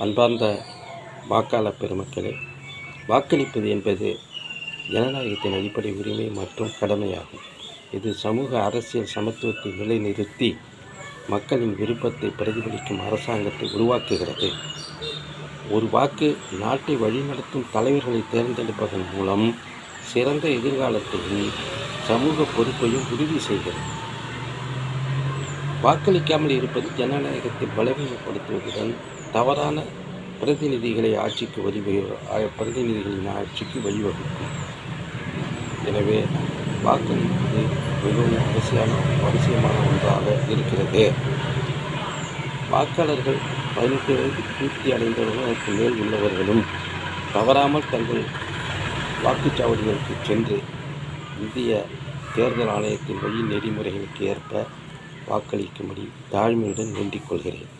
அன்பார்ந்த வாக்காளர் பெருமக்களே, வாக்களிப்பது என்பது ஜனநாயகத்தின் அடிப்படை உரிமை மற்றும் கடமையாகும். இது சமூக அரசியல் சமத்துவத்தை நிலைநிறுத்தி மக்களின் விருப்பத்தை பிரதிபலிக்கும் அரசாங்கத்தை உருவாக்குகிறது. ஒரு வாக்கு நாட்டை வழிநடத்தும் தலைவர்களை தேர்ந்தெடுப்பதன் மூலம் சிறந்த எதிர்காலத்தையும் சமூக பொறுப்பையும் உறுதி செய்கிறது. வாக்களிக்காமல் இருப்பது ஜனநாயகத்தை பலவீனப்படுத்துவதுடன் தவறான பிரதிநிதிகளின் ஆட்சிக்கு வழிவகுக்கும். எனவே வாக்களிப்பது மிகவும் அவசியமான ஒன்றாக இருக்கிறது. வாக்காளர்கள் 18 வயது பூர்த்தி அடைந்தவர்களுக்கு மேல் உள்ளவர்களும் தவறாமல் தங்கள் வாக்குச்சாவடிகளுக்கு சென்று இந்திய தேர்தல் ஆணையத்தின் வழி நெறிமுறைகளுக்கு ஏற்ப வாக்களிக்கும்படி தாழ்மையுடன் வேண்டிக் கொள்கிறேன்.